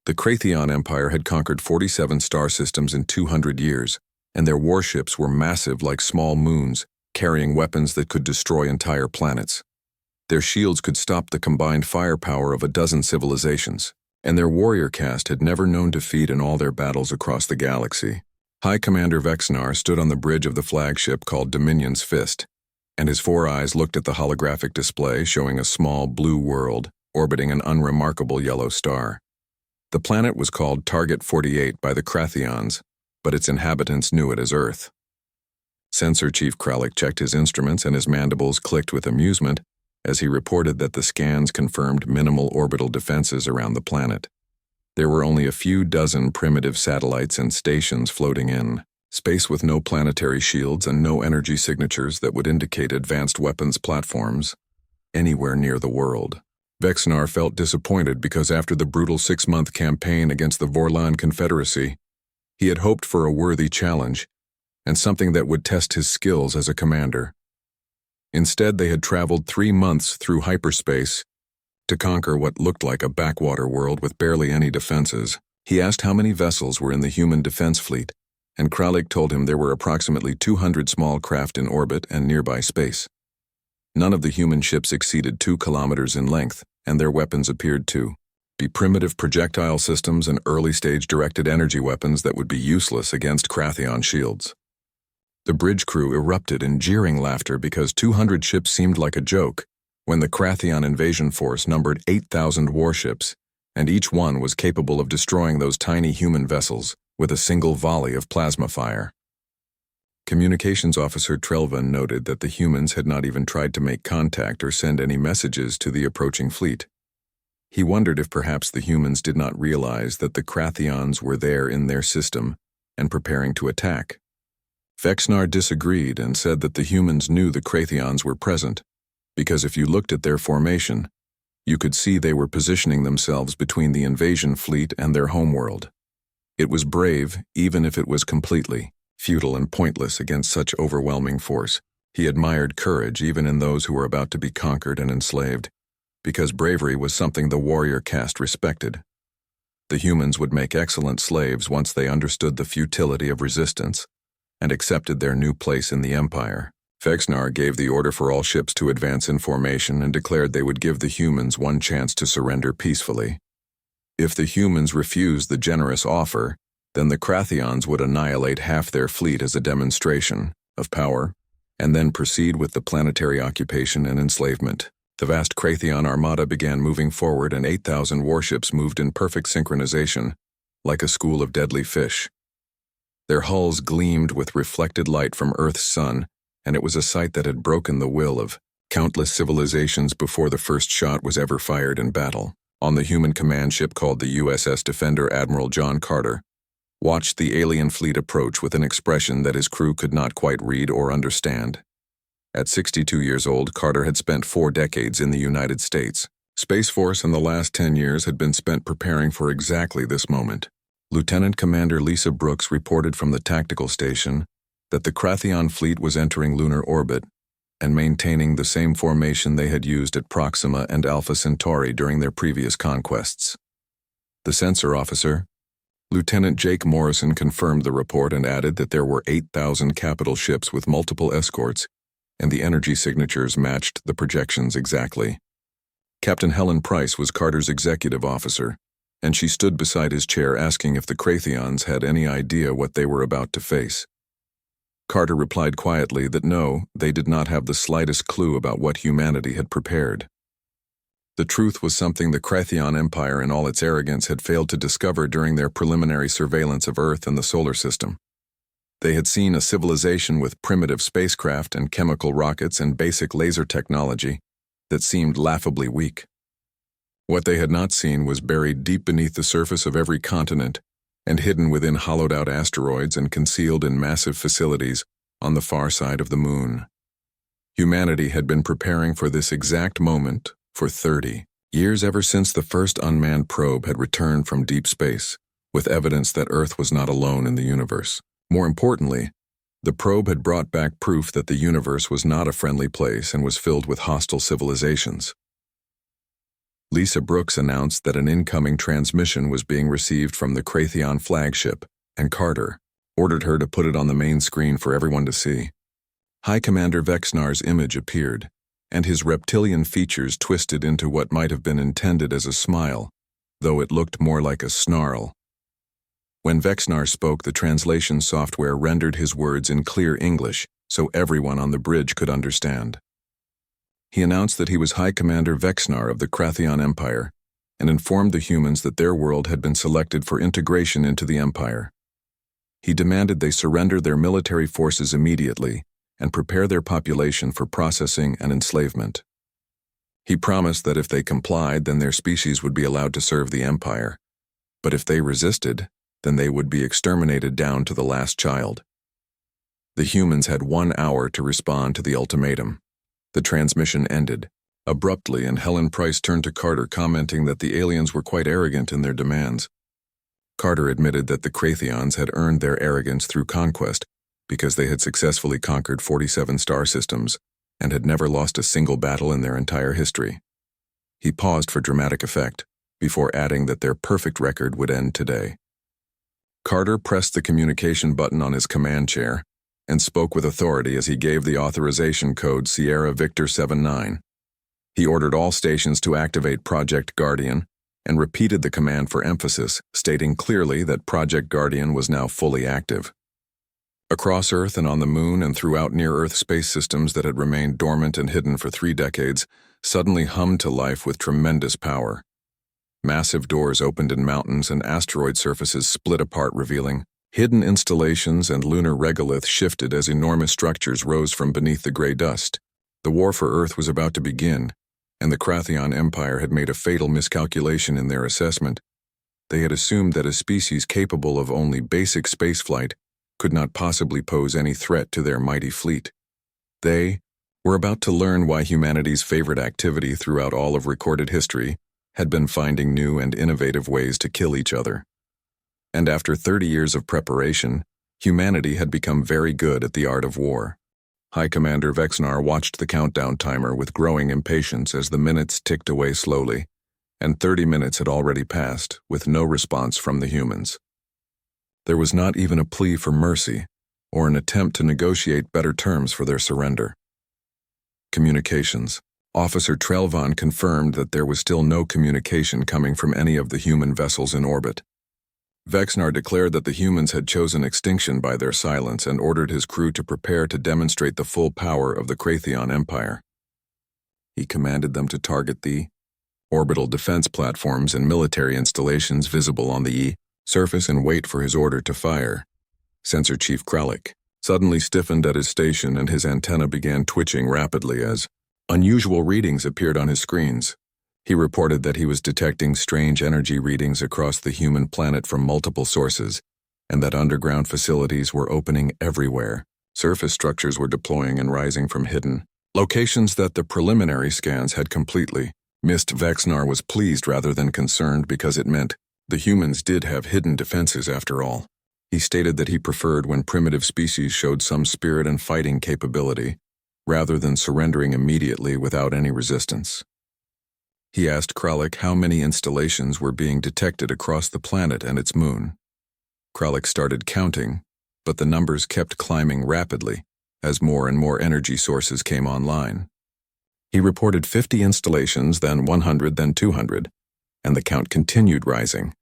The Kratheon Empire had conquered 47 star systems in 200 years, and their warships were massive like small moons, carrying weapons that could destroy entire planets. Their shields could stop the combined firepower of a dozen civilizations, and their warrior caste had never known defeat in all their battles across the galaxy. High Commander Vexnar stood on the bridge of the flagship called Dominion's Fist, and his four eyes looked at the holographic display showing a small blue world orbiting an unremarkable yellow star. The planet was called Target 48 by the Kratheons, but its inhabitants knew it as Earth. Sensor Chief Kralik checked his instruments and his mandibles clicked with amusement as he reported that the scans confirmed minimal orbital defenses around the planet. There were only a few dozen primitive satellites and stations floating in space with no planetary shields and no energy signatures that would indicate advanced weapons platforms anywhere near the world. Vexnar felt disappointed because after the brutal 6-month campaign against the Vorlan Confederacy, he had hoped for a worthy challenge and something that would test his skills as a commander. Instead, they had traveled 3 months through hyperspace to conquer what looked like a backwater world with barely any defenses. He asked how many vessels were in the human defense fleet, and Kralik told him there were approximately 200 small craft in orbit and nearby space. None of the human ships exceeded 2 kilometers in length, and their weapons appeared to be primitive projectile systems and early-stage directed energy weapons that would be useless against Kratheon shields. The bridge crew erupted in jeering laughter because 200 ships seemed like a joke, when the Kratheon invasion force numbered 8,000 warships, and each one was capable of destroying those tiny human vessels with a single volley of plasma fire. Communications Officer Trelvan noted that the humans had not even tried to make contact or send any messages to the approaching fleet. He wondered if perhaps the humans did not realize that the Kratheons were there in their system and preparing to attack. Vexnar disagreed and said that the humans knew the Kratheons were present, because if you looked at their formation, you could see they were positioning themselves between the invasion fleet and their homeworld. It was brave, even if it was completely futile and pointless against such overwhelming force. He admired courage even in those who were about to be conquered and enslaved, because bravery was something the warrior caste respected. The humans would make excellent slaves once they understood the futility of resistance and accepted their new place in the Empire. Vexnar gave the order for all ships to advance in formation and declared they would give the humans one chance to surrender peacefully. If the humans refused the generous offer, then the Kratheons would annihilate half their fleet as a demonstration of power, and then proceed with the planetary occupation and enslavement. The vast Kratheon armada began moving forward, and 8,000 warships moved in perfect synchronization, like a school of deadly fish. Their hulls gleamed with reflected light from Earth's sun, and it was a sight that had broken the will of countless civilizations before the first shot was ever fired in battle. On the human command ship called the USS Defender, Admiral John Carter watched the alien fleet approach with an expression that his crew could not quite read or understand. At 62 years old, Carter had spent 4 decades in the United States. Space Force in the last 10 years had been spent preparing for exactly this moment. Lieutenant Commander Lisa Brooks reported from the tactical station that the Kratheon fleet was entering lunar orbit and maintaining the same formation they had used at Proxima and Alpha Centauri during their previous conquests. The sensor officer, Lieutenant Jake Morrison, confirmed the report and added that there were 8,000 capital ships with multiple escorts, and the energy signatures matched the projections exactly. Captain Helen Price was Carter's executive officer, and she stood beside his chair asking if the Kratheons had any idea what they were about to face. Carter replied quietly that no, they did not have the slightest clue about what humanity had prepared. The truth was something the Kratheon Empire in all its arrogance had failed to discover during their preliminary surveillance of Earth and the solar system. They had seen a civilization with primitive spacecraft and chemical rockets and basic laser technology that seemed laughably weak. What they had not seen was buried deep beneath the surface of every continent and hidden within hollowed-out asteroids and concealed in massive facilities on the far side of the moon. Humanity had been preparing for this exact moment for 30 years, ever since the first unmanned probe had returned from deep space, with evidence that Earth was not alone in the universe. More importantly, the probe had brought back proof that the universe was not a friendly place and was filled with hostile civilizations. Lisa Brooks announced that an incoming transmission was being received from the Kratheon flagship, and Carter ordered her to put it on the main screen for everyone to see. High Commander Vexnar's image appeared, and his reptilian features twisted into what might have been intended as a smile, though it looked more like a snarl. When Vexnar spoke, the translation software rendered his words in clear English so everyone on the bridge could understand. He announced that he was High Commander Vexnar of the Kratheon Empire and informed the humans that their world had been selected for integration into the Empire. He demanded they surrender their military forces immediately and prepare their population for processing and enslavement. He promised that if they complied, then their species would be allowed to serve the Empire, but if they resisted, then they would be exterminated down to the last child. The humans had 1 hour to respond to the ultimatum. The transmission ended abruptly, and Helen Price turned to Carter, commenting that the aliens were quite arrogant in their demands. Carter admitted that the Kratheons had earned their arrogance through conquest because they had successfully conquered 47 star systems and had never lost a single battle in their entire history. He paused for dramatic effect before adding that their perfect record would end today. Carter pressed the communication button on his command chair and spoke with authority as he gave the authorization code Sierra Victor 79. He ordered all stations to activate Project Guardian and repeated the command for emphasis, stating clearly that Project Guardian was now fully active. Across Earth and on the Moon and throughout near-Earth space systems that had remained dormant and hidden for 3 decades suddenly hummed to life with tremendous power. Massive doors opened in mountains and asteroid surfaces split apart, revealing hidden installations, and lunar regolith shifted as enormous structures rose from beneath the gray dust. The war for Earth was about to begin, and the Kratheon Empire had made a fatal miscalculation in their assessment. They had assumed that a species capable of only basic spaceflight could not possibly pose any threat to their mighty fleet. They were about to learn why humanity's favorite activity throughout all of recorded history had been finding new and innovative ways to kill each other. And after 30 years of preparation, humanity had become very good at the art of war. High Commander Vexnar watched the countdown timer with growing impatience as the minutes ticked away slowly, and 30 minutes had already passed, with no response from the humans. There was not even a plea for mercy or an attempt to negotiate better terms for their surrender. Communications. Officer Trelvon confirmed that there was still no communication coming from any of the human vessels in orbit. Vexnar declared that the humans had chosen extinction by their silence and ordered his crew to prepare to demonstrate the full power of the Kratheon Empire. He commanded them to target the orbital defense platforms and military installations visible on the surface and wait for his order to fire. Sensor Chief Kralik suddenly stiffened at his station, and his antenna began twitching rapidly as unusual readings appeared on his screens. He reported that he was detecting strange energy readings across the human planet from multiple sources, and that underground facilities were opening everywhere. Surface structures were deploying and rising from hidden locations that the preliminary scans had completely missed. Vexnar was pleased rather than concerned because it meant the humans did have hidden defenses after all. He stated that he preferred when primitive species showed some spirit and fighting capability, rather than surrendering immediately without any resistance. He asked Kralik how many installations were being detected across the planet and its moon. Kralik started counting, but the numbers kept climbing rapidly as more and more energy sources came online. He reported 50 installations, then 100, then 200, and the count continued rising.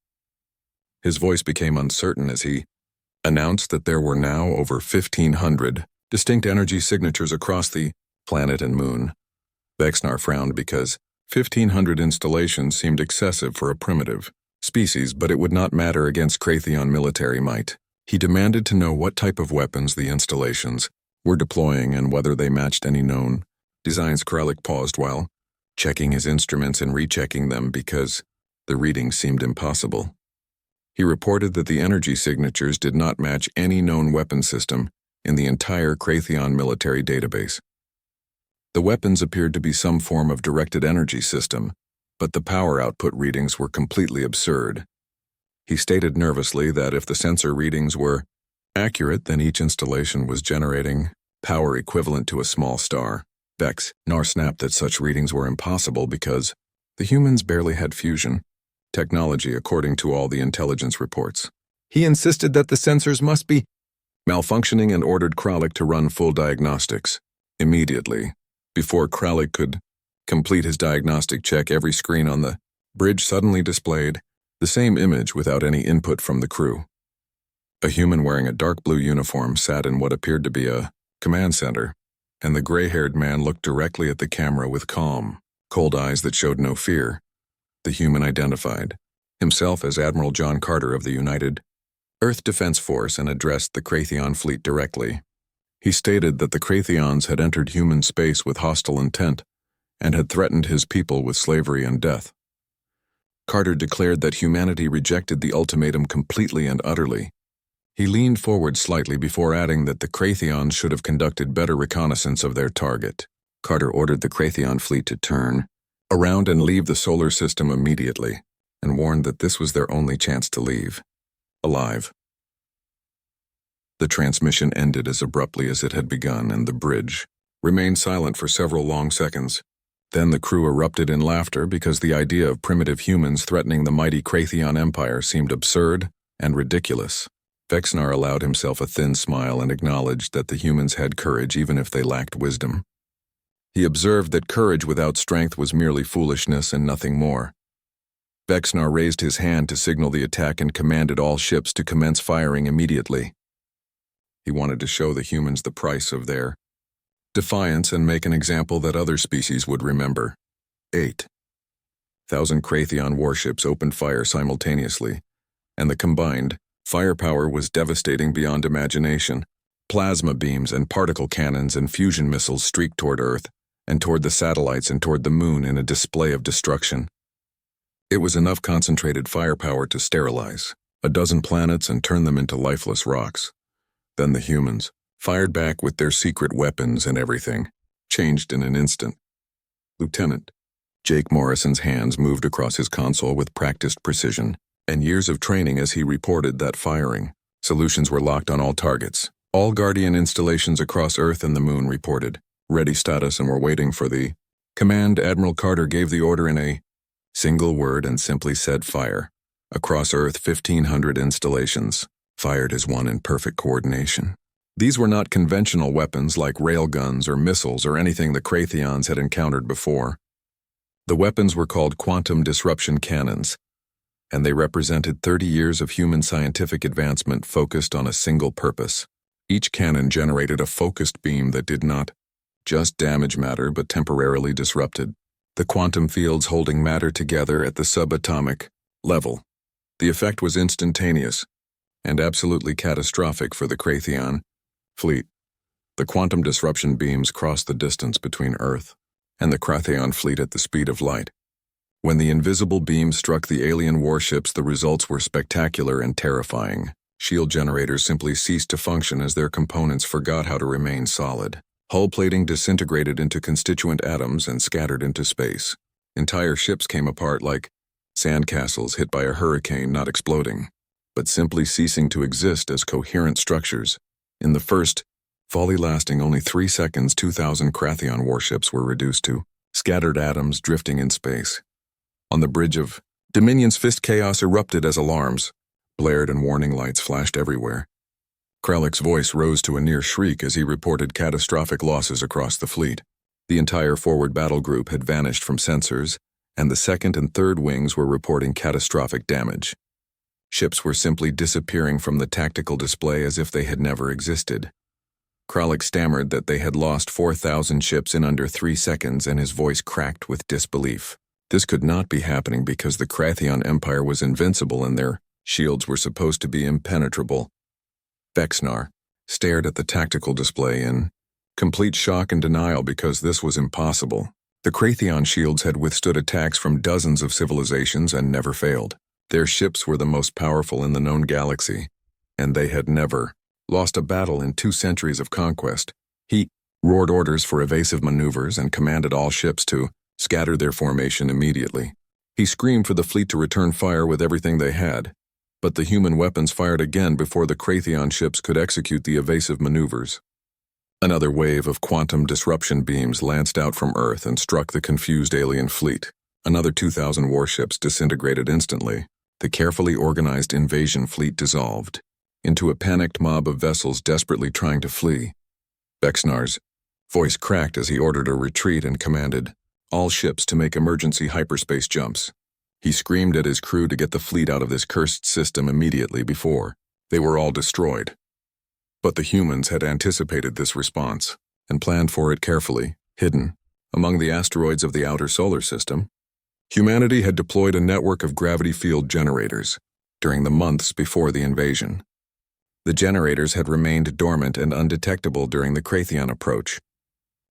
His voice became uncertain as he announced that there were now over 1,500 distinct energy signatures across the planet and moon. Vexnar frowned because 1,500 installations seemed excessive for a primitive species, but it would not matter against Kratheon military might. He demanded to know what type of weapons the installations were deploying and whether they matched any known designs. Kralik paused while checking his instruments and rechecking them because the readings seemed impossible. He reported that the energy signatures did not match any known weapon system in the entire Kratheon military database. The weapons appeared to be some form of directed energy system, but the power output readings were completely absurd. He stated nervously that if the sensor readings were accurate, then each installation was generating power equivalent to a small star. Vexnar snapped that such readings were impossible because The humans barely had fusion technology according to all the intelligence reports. He insisted that the sensors must be malfunctioning and ordered Kralik to run full diagnostics immediately. Before Kralik could complete his diagnostic check, every screen on the bridge suddenly displayed the same image without any input from the crew. A human wearing a dark blue uniform sat in what appeared to be a command center, and the gray-haired man looked directly at the camera with calm, cold eyes that showed no fear. The human identified himself as Admiral John Carter of the United Earth Defense Force and addressed the Kratheon fleet directly. He stated that the Krathions had entered human space with hostile intent and had threatened his people with slavery and death. Carter declared that humanity rejected the ultimatum completely and utterly. He leaned forward slightly before adding that the Krathions should have conducted better reconnaissance of their target. Carter ordered the Kratheon fleet to turn around and leave the solar system immediately, and warned that this was their only chance to leave alive. The transmission ended as abruptly as it had begun, and the bridge remained silent for several long seconds. Then the crew erupted in laughter because the idea of primitive humans threatening the mighty Kratheon Empire seemed absurd and ridiculous. Vexnar allowed himself a thin smile and acknowledged that the humans had courage even if they lacked wisdom. He observed that courage without strength was merely foolishness and nothing more. Vexnar raised his hand to signal the attack and commanded all ships to commence firing immediately. He wanted to show the humans the price of their defiance and make an example that other species would remember. 8,000 Kratheon warships opened fire simultaneously, and the combined firepower was devastating beyond imagination. Plasma beams and particle cannons and fusion missiles streaked toward Earth, and toward the satellites and toward the moon in a display of destruction. It was enough concentrated firepower to sterilize a dozen planets and turn them into lifeless rocks. Then the humans fired back with their secret weapons, and everything changed in an instant. Lieutenant Jake Morrison's hands moved across his console with practiced precision and years of training as he reported that firing solutions were locked on all targets. All Guardian installations across Earth and the moon reported ready status and were waiting for the command. Admiral Carter gave the order in a single word and simply said fire. Across Earth, 1,500 installations fired as one in perfect coordination. These were not conventional weapons like railguns or missiles or anything the Krathions had encountered before. The weapons were called quantum disruption cannons, and they represented 30 years of human scientific advancement focused on a single purpose. Each cannon generated a focused beam that did not just damage matter but temporarily disrupted the quantum fields holding matter together at the subatomic level. The effect was instantaneous and absolutely catastrophic for the Kratheon fleet. The quantum disruption beams crossed the distance between Earth and the Kratheon fleet at the speed of light. When the invisible beams struck the alien warships, the results were spectacular and terrifying. Shield generators simply ceased to function as their components forgot how to remain solid. Hull plating disintegrated into constituent atoms and scattered into space. Entire ships came apart like sandcastles hit by a hurricane, not exploding, but simply ceasing to exist as coherent structures. In the first volley lasting only 3 seconds, 2,000 Kratheon warships were reduced to scattered atoms drifting in space. On the bridge of Dominion's fist, chaos erupted as alarms blared and warning lights flashed everywhere. Kralik's voice rose to a near shriek as he reported catastrophic losses across the fleet. The entire forward battle group had vanished from sensors, and the second and third wings were reporting catastrophic damage. Ships were simply disappearing from the tactical display as if they had never existed. Kralik stammered that they had lost 4,000 ships in under 3 seconds, and his voice cracked with disbelief. This could not be happening because the Kratheon Empire was invincible and their shields were supposed to be impenetrable. Vexnar stared at the tactical display in complete shock and denial because this was impossible. The Kratheon shields had withstood attacks from dozens of civilizations and never failed. Their ships were the most powerful in the known galaxy, and they had never lost a battle in 2 centuries of conquest. He roared orders for evasive maneuvers and commanded all ships to scatter their formation immediately. He screamed for the fleet to return fire with everything they had, but the human weapons fired again before the Kratheon ships could execute the evasive maneuvers. Another wave of quantum disruption beams lanced out from Earth and struck the confused alien fleet. Another 2,000 warships disintegrated instantly. The carefully organized invasion fleet dissolved into a panicked mob of vessels desperately trying to flee. Vexnar's voice cracked as he ordered a retreat and commanded all ships to make emergency hyperspace jumps. He screamed at his crew to get the fleet out of this cursed system immediately before they were all destroyed. But the humans had anticipated this response and planned for it carefully, hidden among the asteroids of the outer solar system. Humanity had deployed a network of gravity field generators during the months before the invasion. The generators had remained dormant and undetectable during the Crathion approach.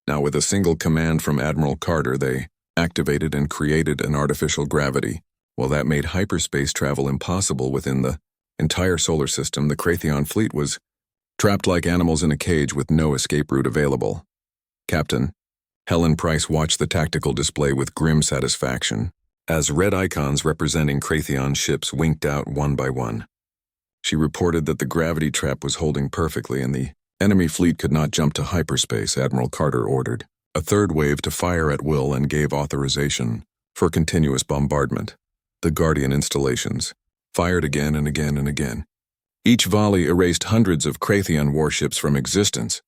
Now, with a single command from Admiral Carter, they activated and created an artificial gravity. While that made hyperspace travel impossible within the entire solar system, the Crathion fleet was trapped like animals in a cage with no escape route available. Captain Helen Price watched the tactical display with grim satisfaction as red icons representing Crathion ships winked out one by one. She reported that the gravity trap was holding perfectly and the enemy fleet could not jump to hyperspace. Admiral Carter ordered a third wave to fire at will and gave authorization for continuous bombardment. The Guardian installations fired again and again and again. Each volley erased hundreds of Crathion warships from existence.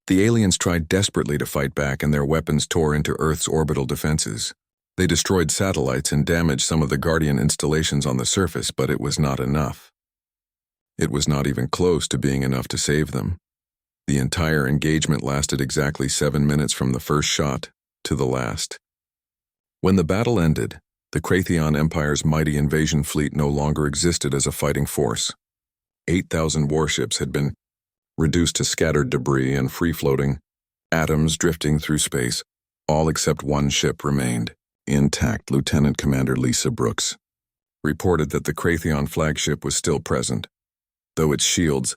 The aliens tried desperately to fight back, and their weapons tore into Earth's orbital defenses. They destroyed satellites and damaged some of the Guardian installations on the surface, but it was not enough. It was not even close to being enough to save them. The entire engagement lasted exactly 7 minutes from the first shot to the last. When the battle ended, the Crathion Empire's mighty invasion fleet no longer existed as a fighting force. 8,000 warships had been reduced to scattered debris and free-floating atoms drifting through space. All except one ship remained intact. Lieutenant Commander Lisa Brooks reported that the Crathion flagship was still present, though its shields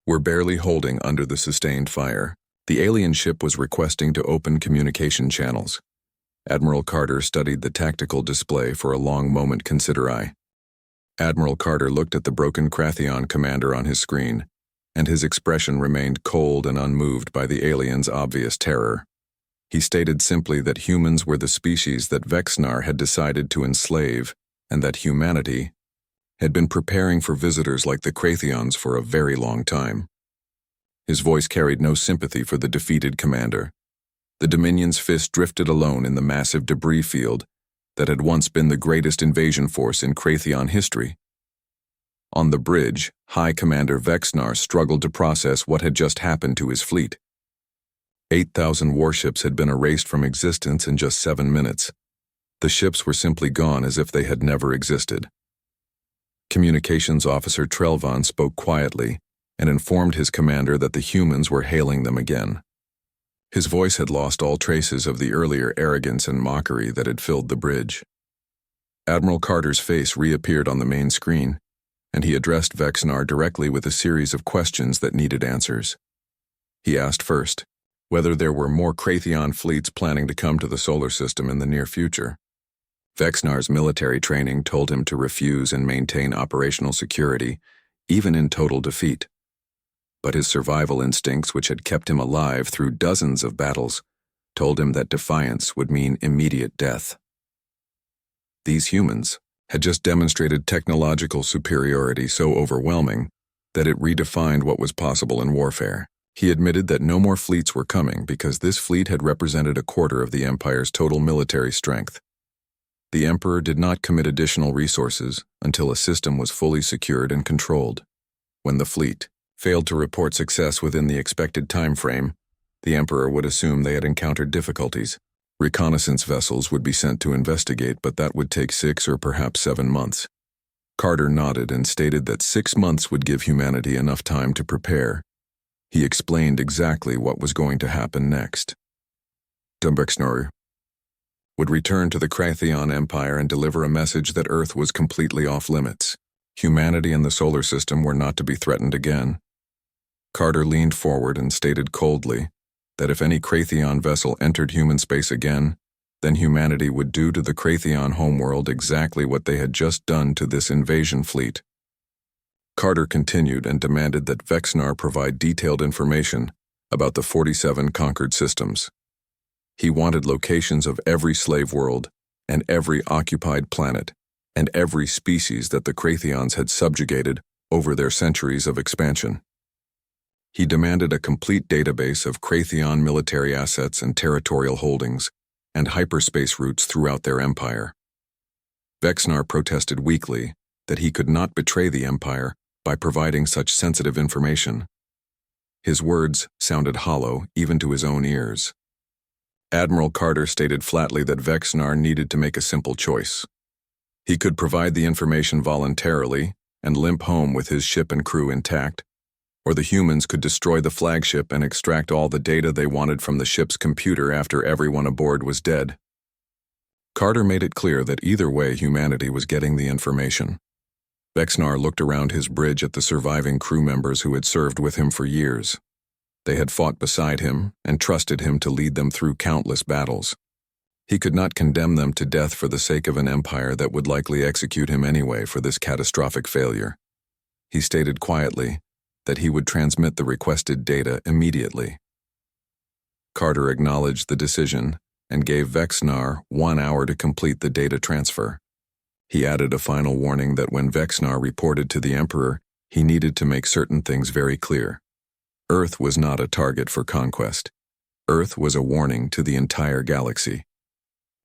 were barely holding under the sustained fire. The alien ship was requesting to open communication channels. Admiral Carter studied the tactical display for a long moment. Admiral Carter looked at the broken Crathion commander on his screen, and his expression remained cold and unmoved by the aliens' obvious terror. He stated simply that humans were the species that Vexnar had decided to enslave, and that humanity had been preparing for visitors like the Crathions for a very long time. His voice carried no sympathy for the defeated commander. The Dominion's fist drifted alone in the massive debris field that had once been the greatest invasion force in Crathion history. On the bridge, High Commander Vexnar struggled to process what had just happened to his fleet. 8,000 warships had been erased from existence in just 7 minutes. The ships were simply gone as if they had never existed. Communications Officer Trelvon spoke quietly and informed his commander that the humans were hailing them again. His voice had lost all traces of the earlier arrogance and mockery that had filled the bridge. Admiral Carter's face reappeared on the main screen, and he addressed Vexnar directly with a series of questions that needed answers. He asked first whether there were more Crathion fleets planning to come to the solar system in the near future. Vexnar's military training told him to refuse and maintain operational security, even in total defeat. But his survival instincts, which had kept him alive through dozens of battles, told him that defiance would mean immediate death. These humans had just demonstrated technological superiority so overwhelming that it redefined what was possible in warfare. He admitted that no more fleets were coming because this fleet had represented a quarter of the Empire's total military strength. The Emperor did not commit additional resources until a system was fully secured and controlled. When the fleet failed to report success within the expected time frame, the Emperor would assume they had encountered difficulties. Reconnaissance vessels would be sent to investigate, but that would take 6 or perhaps 7 months. Carter nodded and stated that 6 months would give humanity enough time to prepare. He explained exactly what was going to happen next. Vexnar would return to the Crathion Empire and deliver a message that Earth was completely off limits. Humanity and the solar system were not to be threatened again. Carter leaned forward and stated coldly that if any Crathion vessel entered human space again, then humanity would do to the Crathion homeworld exactly what they had just done to this invasion fleet. Carter continued and demanded that Vexnar provide detailed information about the 47 conquered systems. He wanted locations of every slave world and every occupied planet, and every species that the Crathians had subjugated over their centuries of expansion. He demanded a complete database of Crathian military assets and territorial holdings, and hyperspace routes throughout their empire. Vexnar protested weakly that he could not betray the Empire by providing such sensitive information. His words sounded hollow even to his own ears. Admiral Carter stated flatly that Vexnar needed to make a simple choice. He could provide the information voluntarily and limp home with his ship and crew intact, or the humans could destroy the flagship and extract all the data they wanted from the ship's computer after everyone aboard was dead. Carter made it clear that either way humanity was getting the information. Vexnar looked around his bridge at the surviving crew members who had served with him for years. They had fought beside him and trusted him to lead them through countless battles. He could not condemn them to death for the sake of an empire that would likely execute him anyway for this catastrophic failure. He stated quietly that he would transmit the requested data immediately. Carter acknowledged the decision and gave Vexnar 1 hour to complete the data transfer. He added a final warning that when Vexnar reported to the Emperor, he needed to make certain things very clear. Earth was not a target for conquest. Earth was a warning to the entire galaxy.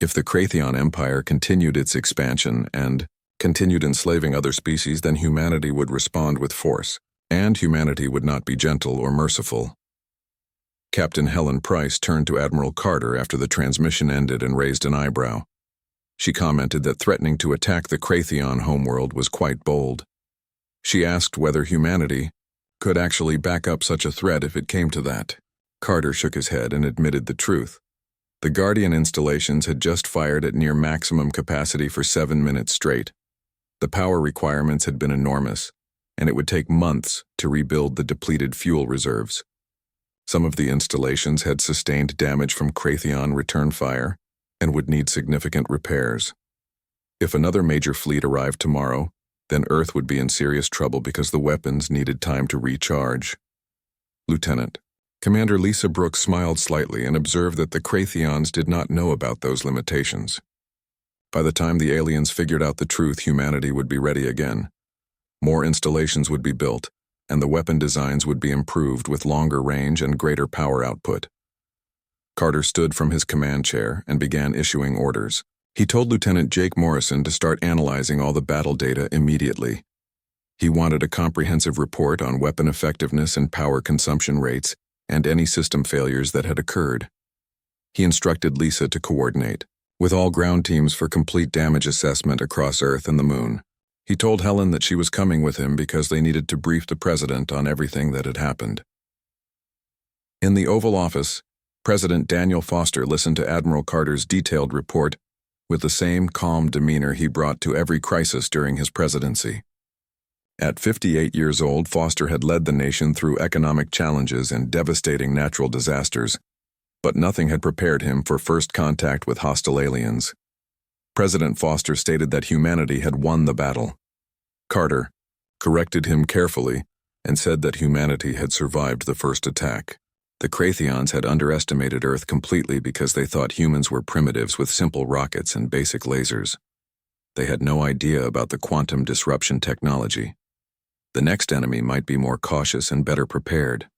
If the Crathian Empire continued its expansion and continued enslaving other species, then humanity would respond with force, and humanity would not be gentle or merciful. Captain Helen Price turned to Admiral Carter after the transmission ended and raised an eyebrow. She commented that threatening to attack the Crathian homeworld was quite bold. She asked whether humanity could actually back up such a threat if it came to that. Carter shook his head and admitted the truth. The Guardian installations had just fired at near maximum capacity for 7 minutes straight. The power requirements had been enormous, and it would take months to rebuild the depleted fuel reserves. Some of the installations had sustained damage from Crathian return fire and would need significant repairs. If another major fleet arrived tomorrow, then Earth would be in serious trouble because the weapons needed time to recharge. Lieutenant, Commander Lisa Brooks smiled slightly and observed that the Crathians did not know about those limitations. By the time the aliens figured out the truth, humanity would be ready again. More installations would be built, and the weapon designs would be improved with longer range and greater power output. Carter stood from his command chair and began issuing orders. He told Lieutenant Jake Morrison to start analyzing all the battle data immediately. He wanted a comprehensive report on weapon effectiveness and power consumption rates and any system failures that had occurred. He instructed Lisa to coordinate with all ground teams for complete damage assessment across Earth and the Moon. He told Helen that she was coming with him because they needed to brief the President on everything that had happened. In the Oval Office, President Daniel Foster listened to Admiral Carter's detailed report with the same calm demeanor he brought to every crisis during his presidency. At 58 years old, Foster had led the nation through economic challenges and devastating natural disasters, but nothing had prepared him for first contact with hostile aliens. President Foster stated that humanity had won the battle. Carter corrected him carefully and said that humanity had survived the first attack. The Crathians had underestimated Earth completely because they thought humans were primitives with simple rockets and basic lasers. They had no idea about the quantum disruption technology. The next enemy might be more cautious and better prepared.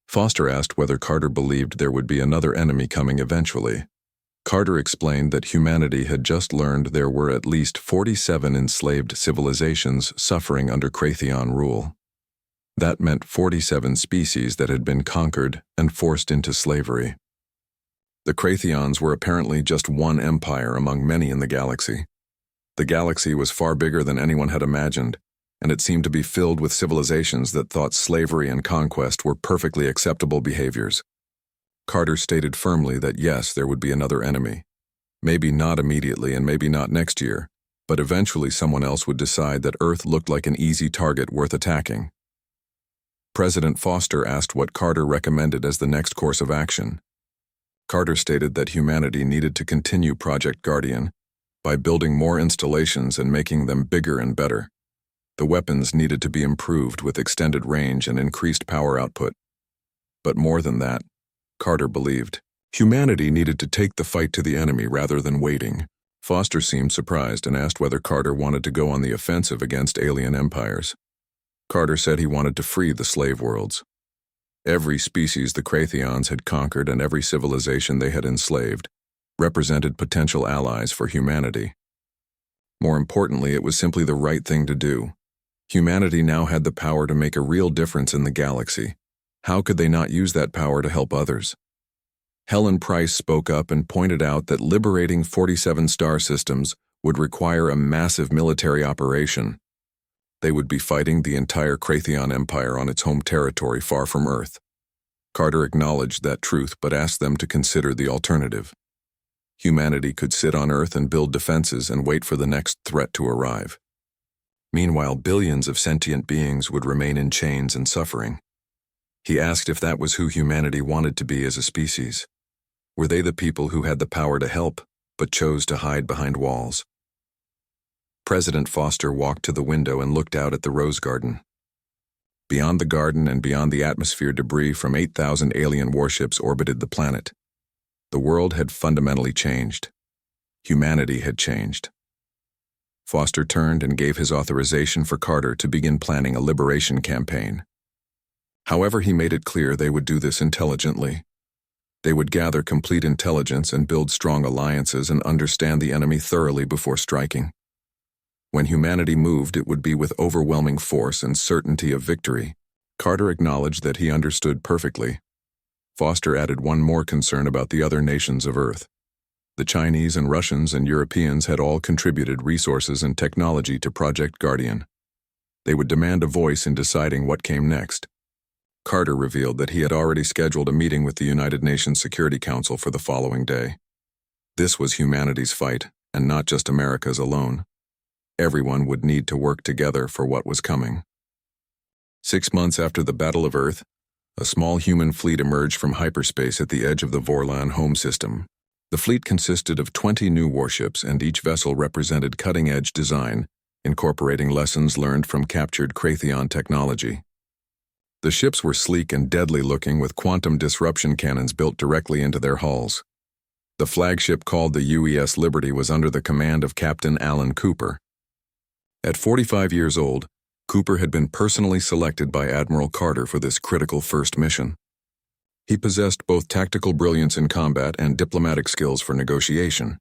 Foster asked whether Carter believed there would be another enemy coming eventually. Carter explained that humanity had just learned there were at least 47 enslaved civilizations suffering under Crathian rule. That meant 47 species that had been conquered and forced into slavery. The Crathians were apparently just one empire among many in the galaxy. The galaxy was far bigger than anyone had imagined, and it seemed to be filled with civilizations that thought slavery and conquest were perfectly acceptable behaviors. Carter stated firmly that yes, there would be another enemy. Maybe not immediately and maybe not next year, but eventually someone else would decide that Earth looked like an easy target worth attacking. President Foster asked what Carter recommended as the next course of action. Carter stated that humanity needed to continue Project Guardian by building more installations and making them bigger and better. The weapons needed to be improved with extended range and increased power output. But more than that, Carter believed, humanity needed to take the fight to the enemy rather than waiting. Foster seemed surprised and asked whether Carter wanted to go on the offensive against alien empires. Carter said he wanted to free the slave worlds. Every species the Crathions had conquered and every civilization they had enslaved represented potential allies for humanity. More importantly, it was simply the right thing to do. Humanity now had the power to make a real difference in the galaxy. How could they not use that power to help others? Helen Price spoke up and pointed out that liberating 47 star systems would require a massive military operation. They would be fighting the entire Crathion Empire on its home territory far from Earth. Carter acknowledged that truth but asked them to consider the alternative. Humanity could sit on Earth and build defenses and wait for the next threat to arrive. Meanwhile, billions of sentient beings would remain in chains and suffering. He asked if that was who humanity wanted to be as a species. Were they the people who had the power to help, but chose to hide behind walls? President Foster walked to the window and looked out at the rose garden. Beyond the garden and beyond the atmosphere, debris from 8,000 alien warships orbited the planet. The world had fundamentally changed. Humanity had changed. Foster turned and gave his authorization for Carter to begin planning a liberation campaign. However, he made it clear they would do this intelligently. They would gather complete intelligence and build strong alliances and understand the enemy thoroughly before striking. When humanity moved, it would be with overwhelming force and certainty of victory. Carter acknowledged that he understood perfectly. Foster added one more concern about the other nations of Earth. The Chinese and Russians and Europeans had all contributed resources and technology to Project Guardian. They would demand a voice in deciding what came next. Carter revealed that he had already scheduled a meeting with the United Nations Security Council for the following day. This was humanity's fight, and not just America's alone. Everyone would need to work together for what was coming. 6 months after the Battle of Earth, a small human fleet emerged from hyperspace at the edge of the Vorlan home system. The fleet consisted of 20 new warships, and each vessel represented cutting-edge design, incorporating lessons learned from captured Crathion technology. The ships were sleek and deadly-looking, with quantum disruption cannons built directly into their hulls. The flagship, called the UES Liberty, was under the command of Captain Alan Cooper. At 45 years old, Cooper had been personally selected by Admiral Carter for this critical first mission. He possessed both tactical brilliance in combat and diplomatic skills for negotiation.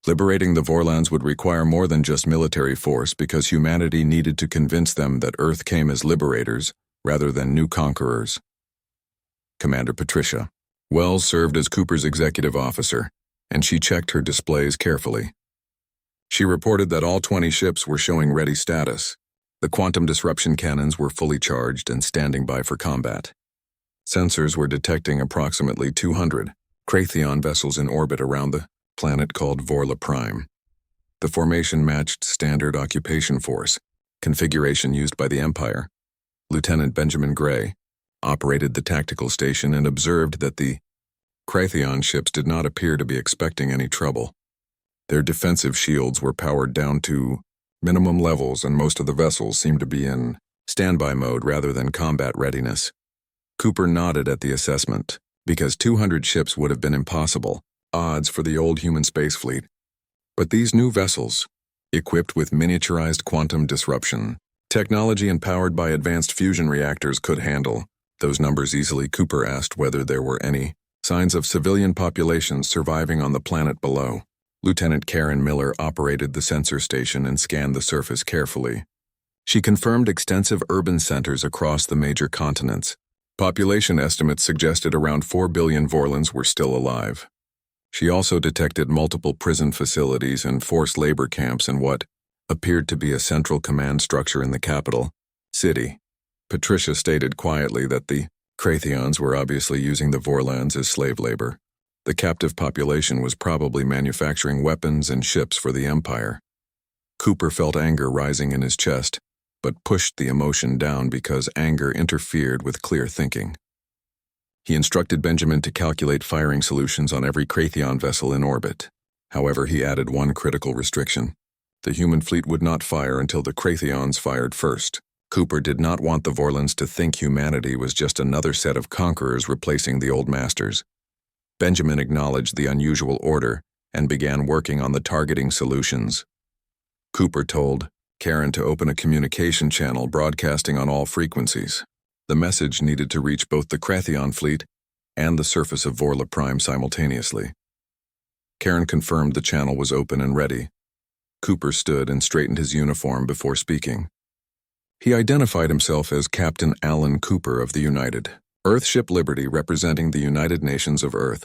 Liberating the Vorlans would require more than just military force, because humanity needed to convince them that Earth came as liberators rather than new conquerors. Commander Patricia Wells served as Cooper's executive officer, and she checked her displays carefully. She reported that all 20 ships were showing ready status. The quantum disruption cannons were fully charged and standing by for combat. Sensors were detecting approximately 200 Crathion vessels in orbit around the planet called Vorla Prime. The formation matched standard occupation force, configuration used by the Empire. Lieutenant Benjamin Gray operated the tactical station and observed that the Crathion ships did not appear to be expecting any trouble. Their defensive shields were powered down to minimum levels, and most of the vessels seemed to be in standby mode rather than combat readiness. Cooper nodded at the assessment, because 200 ships would have been impossible odds for the old human space fleet. But these new vessels, equipped with miniaturized quantum disruption technology and powered by advanced fusion reactors, could handle those numbers easily. Cooper asked whether there were any signs of civilian populations surviving on the planet below. Lieutenant Karen Miller operated the sensor station and scanned the surface carefully. She confirmed extensive urban centers across the major continents. Population estimates suggested around 4 billion Vorlans were still alive. She also detected multiple prison facilities and forced labor camps in what appeared to be a central command structure in the capital city. Patricia stated quietly that the Crathions were obviously using the Vorlans as slave labor. The captive population was probably manufacturing weapons and ships for the Empire. Cooper felt anger rising in his chest, but pushed the emotion down because anger interfered with clear thinking. He instructed Benjamin to calculate firing solutions on every Crathion vessel in orbit. However, he added one critical restriction. The human fleet would not fire until the Crathions fired first. Cooper did not want the Vorlans to think humanity was just another set of conquerors replacing the old masters. Benjamin acknowledged the unusual order and began working on the targeting solutions. Cooper told Karen to open a communication channel broadcasting on all frequencies. The message needed to reach both the Krathion fleet and the surface of Vorla Prime simultaneously. Karen confirmed the channel was open and ready. Cooper stood and straightened his uniform before speaking. He identified himself as Captain Alan Cooper of the United Earthship Liberty, representing the United Nations of Earth.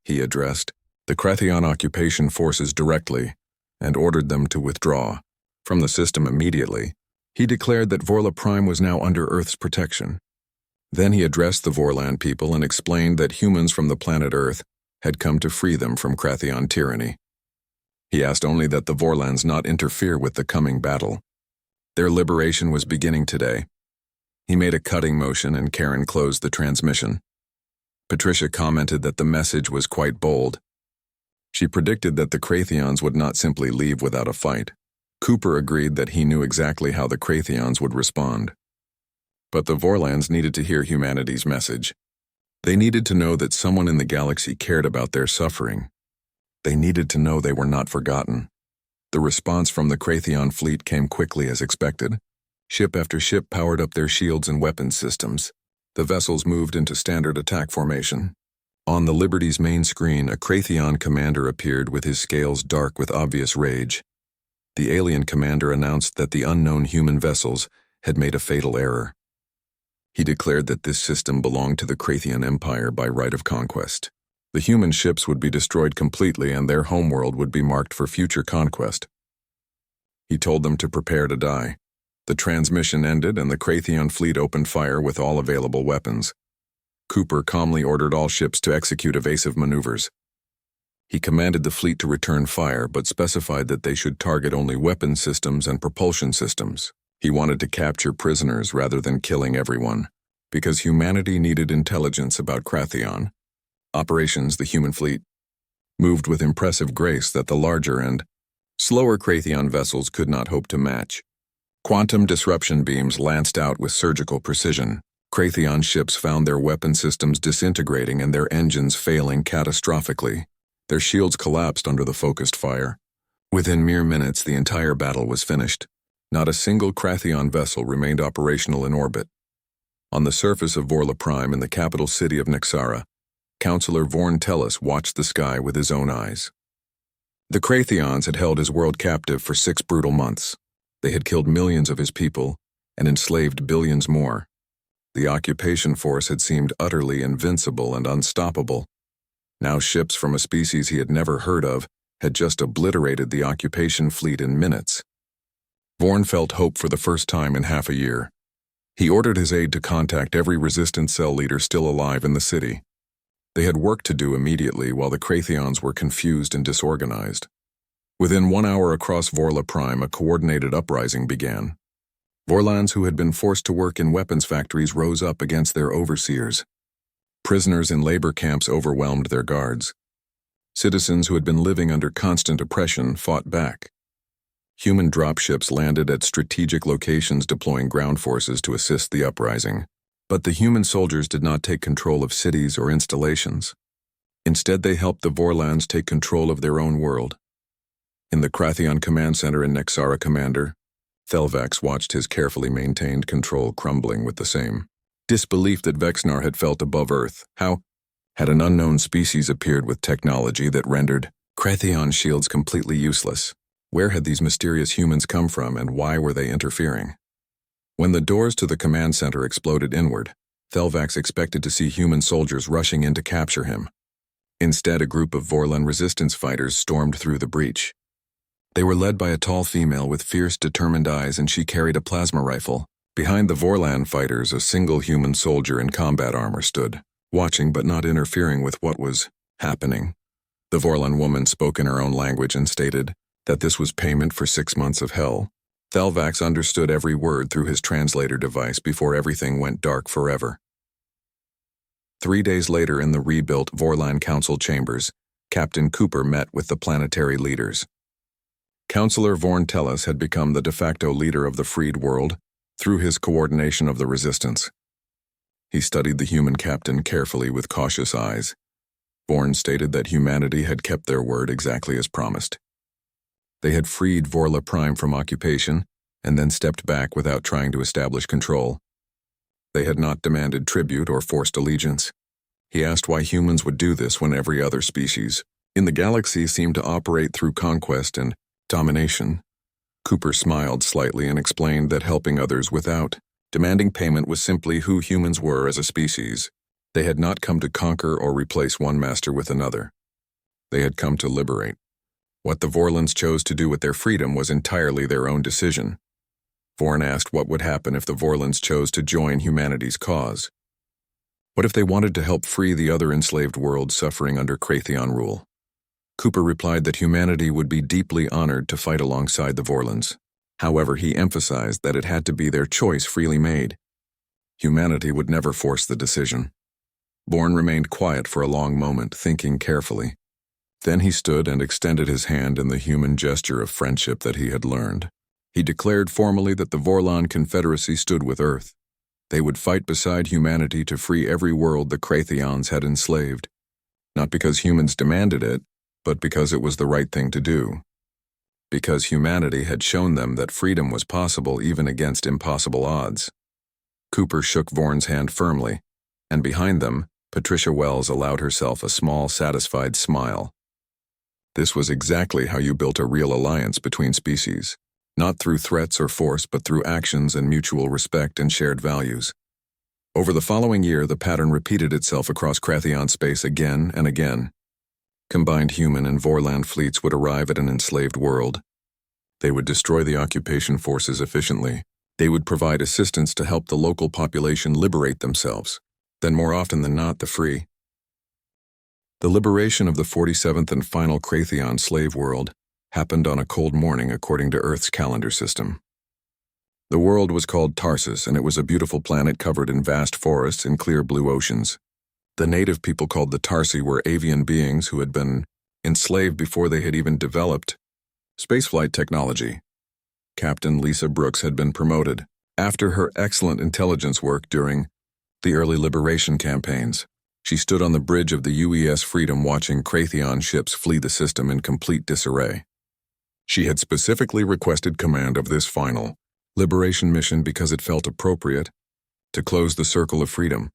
He addressed the Krathion occupation forces directly and ordered them to withdraw from the system immediately. He declared that Vorla Prime was now under Earth's protection. Then he addressed the Vorlan people and explained that humans from the planet Earth had come to free them from Krathion tyranny. He asked only that the Vorlans not interfere with the coming battle. Their liberation was beginning today. He made a cutting motion and Karen closed the transmission. Patricia commented that the message was quite bold. She predicted that the Krathions would not simply leave without a fight. Cooper agreed that he knew exactly how the Krathions would respond. But the Vorlans needed to hear humanity's message. They needed to know that someone in the galaxy cared about their suffering. They needed to know they were not forgotten. The response from the Krathion fleet came quickly as expected. Ship after ship powered up their shields and weapons systems. The vessels moved into standard attack formation. On the Liberty's main screen, a Krathion commander appeared with his scales dark with obvious rage. The alien commander announced that the unknown human vessels had made a fatal error. He declared that this system belonged to the Krathion Empire by right of conquest. The human ships would be destroyed completely and their homeworld would be marked for future conquest. He told them to prepare to die. The transmission ended and the Krathion fleet opened fire with all available weapons. Cooper calmly ordered all ships to execute evasive maneuvers. He commanded the fleet to return fire, but specified that they should target only weapon systems and propulsion systems. He wanted to capture prisoners rather than killing everyone, because humanity needed intelligence about Krathion. Operations, the human fleet, moved with impressive grace that the larger and slower Krathion vessels could not hope to match. Quantum disruption beams lanced out with surgical precision. Krathion ships found their weapon systems disintegrating and their engines failing catastrophically. Their shields collapsed under the focused fire. Within mere minutes, the entire battle was finished. Not a single Krathion vessel remained operational in orbit. On the surface of Vorla Prime in the capital city of Nexara, Counselor Vorn Tellus watched the sky with his own eyes. The Krathions had held his world captive for 6 brutal months. They had killed millions of his people and enslaved billions more. The occupation force had seemed utterly invincible and unstoppable. Now ships from a species he had never heard of had just obliterated the occupation fleet in minutes. Vorn felt hope for the first time in half a year. He ordered his aide to contact every resistance cell leader still alive in the city. They had work to do immediately while the Krathions were confused and disorganized. Within 1 hour across Vorla Prime, a coordinated uprising began. Vorlans who had been forced to work in weapons factories rose up against their overseers. Prisoners in labor camps overwhelmed their guards. Citizens who had been living under constant oppression fought back. Human dropships landed at strategic locations deploying ground forces to assist the uprising. But the human soldiers did not take control of cities or installations. Instead, they helped the Vorlans take control of their own world. In the Krathion Command Center in Nexara, Commander Thelvax watched his carefully maintained control crumbling with the same disbelief that Vexnar had felt above Earth. How had an unknown species appeared with technology that rendered Krathion shields completely useless? Where had these mysterious humans come from and why were they interfering? When the doors to the command center exploded inward, Thelvax expected to see human soldiers rushing in to capture him. Instead, a group of Vorlan resistance fighters stormed through the breach. They were led by a tall female with fierce, determined eyes, and she carried a plasma rifle. Behind the Vorlan fighters, a single human soldier in combat armor stood, watching but not interfering with what was happening. The Vorlan woman spoke in her own language and stated that this was payment for 6 months of hell. Thelvax understood every word through his translator device before everything went dark forever. 3 days later, in the rebuilt Vorlan Council chambers, Captain Cooper met with the planetary leaders. Counselor Vorn Tellus had become the de facto leader of the freed world through his coordination of the resistance. He studied the human captain carefully with cautious eyes. Bourne stated that humanity had kept their word exactly as promised. They had freed Vorla Prime from occupation and then stepped back without trying to establish control. They had not demanded tribute or forced allegiance. He asked why humans would do this when every other species in the galaxy seemed to operate through conquest and domination. Cooper smiled slightly and explained that helping others without demanding payment was simply who humans were as a species. They had not come to conquer or replace one master with another. They had come to liberate. What the Vorlons chose to do with their freedom was entirely their own decision. Vorn asked what would happen if the Vorlons chose to join humanity's cause. What if they wanted to help free the other enslaved worlds suffering under Kratheon rule? Cooper replied that humanity would be deeply honored to fight alongside the Vorlons. However, he emphasized that it had to be their choice freely made. Humanity would never force the decision. Bourne remained quiet for a long moment, thinking carefully. Then he stood and extended his hand in the human gesture of friendship that he had learned. He declared formally that the Vorlon Confederacy stood with Earth. They would fight beside humanity to free every world the Kratheons had enslaved. Not because humans demanded it, but because it was the right thing to do. Because humanity had shown them that freedom was possible even against impossible odds. Cooper shook Vorn's hand firmly, and behind them, Patricia Wells allowed herself a small, satisfied smile. This was exactly how you built a real alliance between species, not through threats or force, but through actions and mutual respect and shared values. Over the following year, the pattern repeated itself across Kratheon space again and again. Combined human and Vorland fleets would arrive at an enslaved world. They would destroy the occupation forces efficiently. They would provide assistance to help the local population liberate themselves, then more often than not the free. The liberation of the 47th and final Kratheon slave world happened on a cold morning according to Earth's calendar system. The world was called Tarsus, and it was a beautiful planet covered in vast forests and clear blue oceans. The native people called the Tarsi were avian beings who had been enslaved before they had even developed spaceflight technology. Captain Lisa Brooks had been promoted after her excellent intelligence work during the early liberation campaigns. She stood on the bridge of the UES Freedom watching Kratheon ships flee the system in complete disarray. She had specifically requested command of this final liberation mission because it felt appropriate to close the circle of freedom.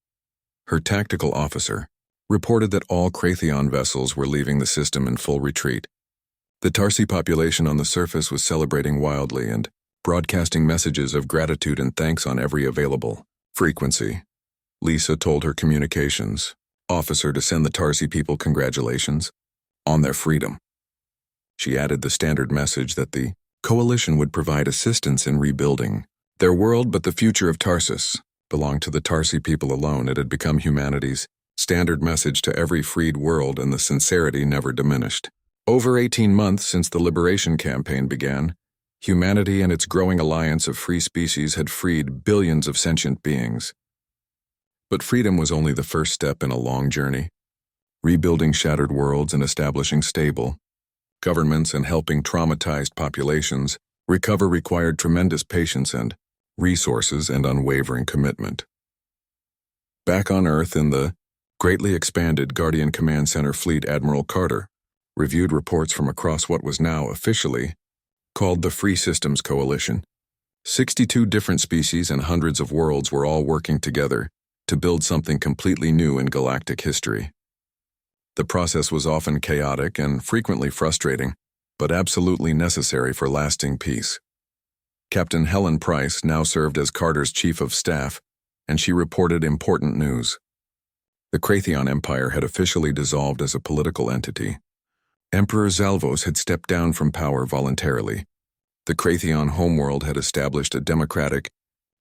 Her tactical officer reported that all Kratheon vessels were leaving the system in full retreat. The Tarsi population on the surface was celebrating wildly and broadcasting messages of gratitude and thanks on every available frequency. Lisa told her communications officer to send the Tarsi people congratulations on their freedom. She added the standard message that the coalition would provide assistance in rebuilding their world, but the future of Tarsus belonged to the Tarsi people alone. It had become humanity's standard message to every freed world, and the sincerity never diminished. Over 18 months since the liberation campaign began, humanity and its growing alliance of free species had freed billions of sentient beings. But freedom was only the first step in a long journey. Rebuilding shattered worlds and establishing stable governments and helping traumatized populations recover required tremendous patience and resources and unwavering commitment. Back on Earth in the greatly expanded Guardian Command Center fleet, Admiral Carter reviewed reports from across what was now officially called the Free Systems Coalition. 62 different species and hundreds of worlds were all working together to build something completely new in galactic history. The process was often chaotic and frequently frustrating, but absolutely necessary for lasting peace. Captain Helen Price now served as Carter's chief of staff, and she reported important news. The Kratheon Empire had officially dissolved as a political entity. Emperor Zalvos had stepped down from power voluntarily. The Kratheon homeworld had established a democratic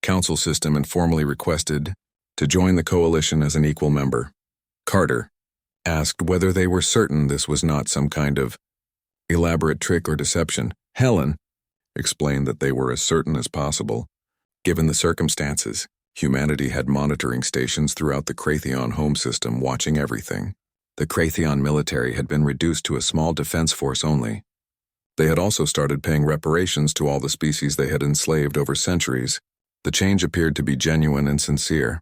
council system and formally requested to join the coalition as an equal member. Carter asked whether they were certain this was not some kind of elaborate trick or deception. Helen explained that they were as certain as possible. Given the circumstances, humanity had monitoring stations throughout the Kratheon home system watching everything. The Kratheon military had been reduced to a small defense force only. They had also started paying reparations to all the species they had enslaved over centuries. The change appeared to be genuine and sincere.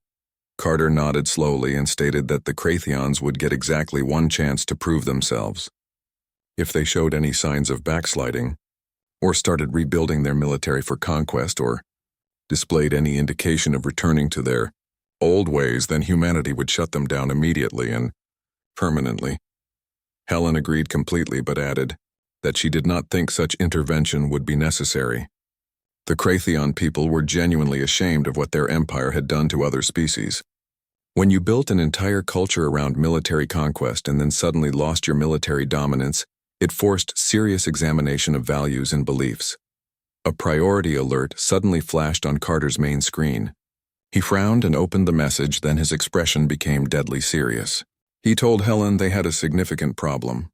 Carter nodded slowly and stated that the Crathians would get exactly one chance to prove themselves. If they showed any signs of backsliding, or started rebuilding their military for conquest, or displayed any indication of returning to their old ways, then humanity would shut them down immediately and permanently. Helen agreed completely but added that she did not think such intervention would be necessary. The Crathian people were genuinely ashamed of what their empire had done to other species. When you built an entire culture around military conquest and then suddenly lost your military dominance, it forced serious examination of values and beliefs. A priority alert suddenly flashed on Carter's main screen. He frowned and opened the message, then his expression became deadly serious. He told Helen they had a significant problem.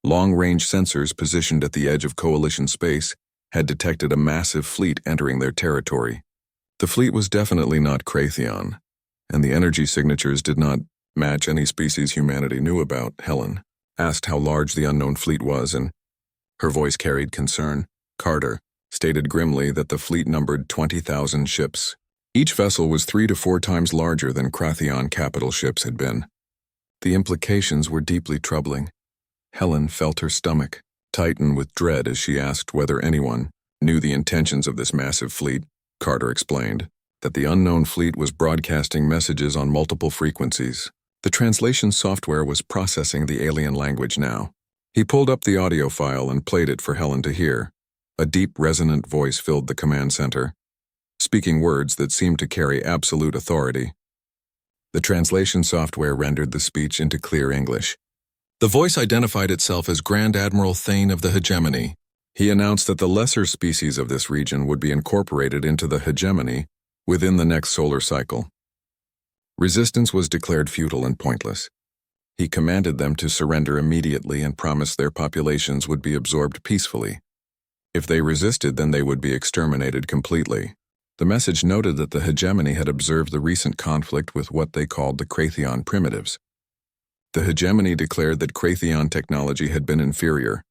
Long-range sensors positioned at the edge of Coalition space had detected a massive fleet entering their territory. The fleet was definitely not Crathian, and the energy signatures did not match any species humanity knew about. Helen asked how large the unknown fleet was, and her voice carried concern. Carter stated grimly that the fleet numbered 20,000 ships. Each vessel was 3 to 4 times larger than Crathian capital ships had been. The implications were deeply troubling. Helen felt her stomach tighten with dread as she asked whether anyone knew the intentions of this massive fleet. Carter explained that the unknown fleet was broadcasting messages on multiple frequencies. The translation software was processing the alien language now. He pulled up the audio file and played it for Helen to hear. A deep, resonant voice filled the command center, speaking words that seemed to carry absolute authority. The translation software rendered the speech into clear English. The voice identified itself as Grand Admiral Thane of the Hegemony. He announced that the lesser species of this region would be incorporated into the hegemony within the next solar cycle. Resistance was declared futile and pointless. He commanded them to surrender immediately and promised their populations would be absorbed peacefully. If they resisted, then they would be exterminated completely. The message noted that the hegemony had observed the recent conflict with what they called the Crathian primitives. The hegemony declared that Crathian technology had been inferior,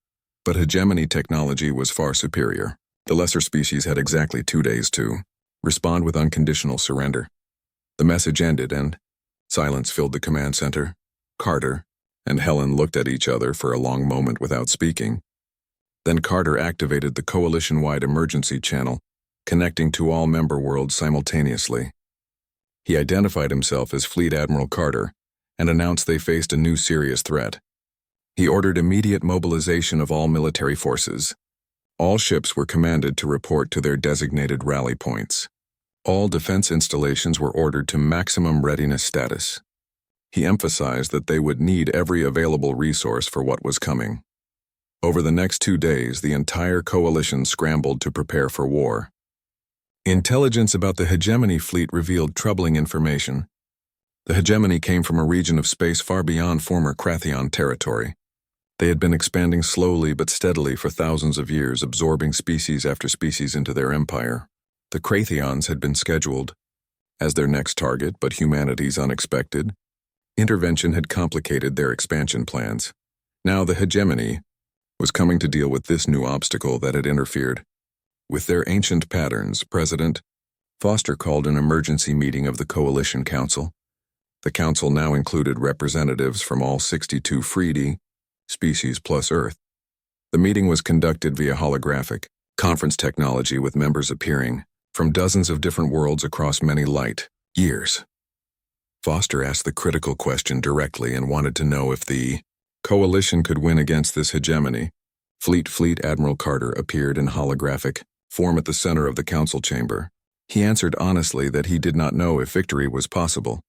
but hegemony technology was far superior. The lesser species had exactly 2 days to respond with unconditional surrender. The message ended and silence filled the command center. Carter and Helen looked at each other for a long moment without speaking. Then Carter activated the coalition-wide emergency channel, connecting to all member worlds simultaneously. He identified himself as Fleet Admiral Carter and announced they faced a new serious threat. He ordered immediate mobilization of all military forces. All ships were commanded to report to their designated rally points. All defense installations were ordered to maximum readiness status. He emphasized that they would need every available resource for what was coming. Over the next 2 days, the entire coalition scrambled to prepare for war. Intelligence about the hegemony fleet revealed troubling information. The hegemony came from a region of space far beyond former Crathian territory. They had been expanding slowly but steadily for thousands of years, absorbing species after species into their empire. The Crathians had been scheduled as their next target, but humanity's unexpected intervention had complicated their expansion plans. Now the hegemony was coming to deal with this new obstacle that had interfered with their ancient patterns. President Foster called an emergency meeting of the Coalition Council. The council now included representatives from all 62 Freedy species plus Earth. The meeting was conducted via holographic conference technology with members appearing from dozens of different worlds across many light years. Foster asked the critical question directly and wanted to know if the coalition could win against this hegemony. Fleet Admiral Carter appeared in holographic form at the center of the council chamber. He answered honestly that he did not know if victory was possible.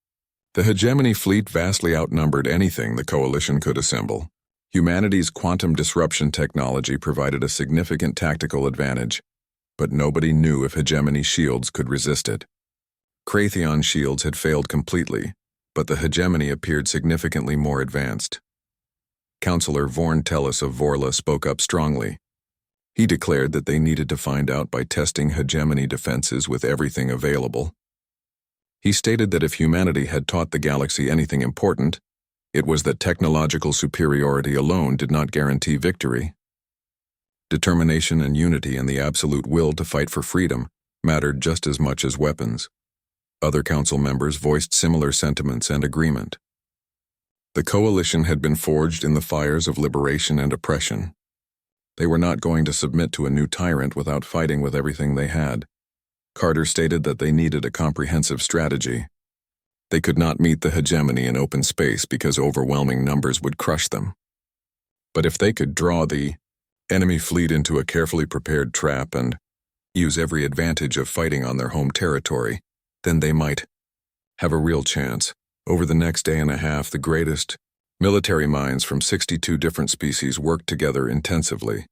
The hegemony fleet vastly outnumbered anything the coalition could assemble. Humanity's quantum disruption technology provided a significant tactical advantage, but nobody knew if hegemony shields could resist it. Crathian shields had failed completely, but the hegemony appeared significantly more advanced. Counselor Vorn Tellus of Vorla spoke up strongly. He declared that they needed to find out by testing hegemony defenses with everything available. He stated that if humanity had taught the galaxy anything important, it was that technological superiority alone did not guarantee victory. Determination and unity and the absolute will to fight for freedom mattered just as much as weapons. Other council members voiced similar sentiments and agreement. The coalition had been forged in the fires of liberation and oppression. They were not going to submit to a new tyrant without fighting with everything they had. Carter stated that they needed a comprehensive strategy. They could not meet the hegemony in open space because overwhelming numbers would crush them. But if they could draw the enemy fleet into a carefully prepared trap and use every advantage of fighting on their home territory, then they might have a real chance. Over the next day and a half, the greatest military minds from 62 different species worked together intensively.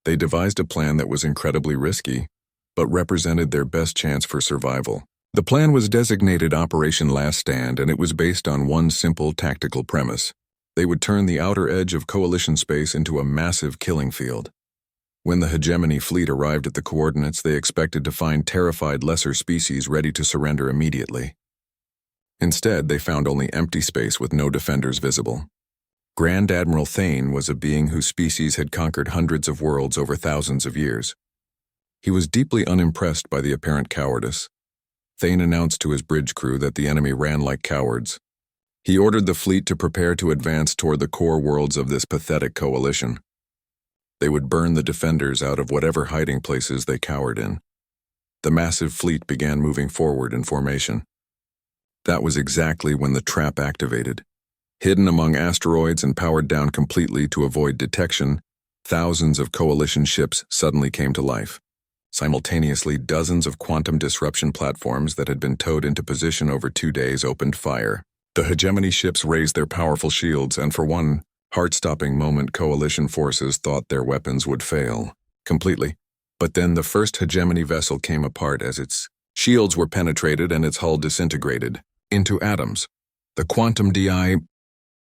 They devised a plan that was incredibly risky, but represented their best chance for survival. The plan was designated Operation Last Stand, and it was based on one simple tactical premise. They would turn the outer edge of coalition space into a massive killing field. When the hegemony fleet arrived at the coordinates, they expected to find terrified lesser species ready to surrender immediately. Instead, they found only empty space with no defenders visible. Grand Admiral Thane was a being whose species had conquered hundreds of worlds over thousands of years. He was deeply unimpressed by the apparent cowardice. Thane announced to his bridge crew that the enemy ran like cowards. He ordered the fleet to prepare to advance toward the core worlds of this pathetic coalition. They would burn the defenders out of whatever hiding places they cowered in. The massive fleet began moving forward in formation. That was exactly when the trap activated. Hidden among asteroids and powered down completely to avoid detection, thousands of coalition ships suddenly came to life. Simultaneously, dozens of quantum disruption platforms that had been towed into position over 2 days opened fire. The hegemony ships raised their powerful shields, and for one heart-stopping moment, coalition forces thought their weapons would fail completely. But then the first hegemony vessel came apart as its shields were penetrated and its hull disintegrated into atoms. The quantum DI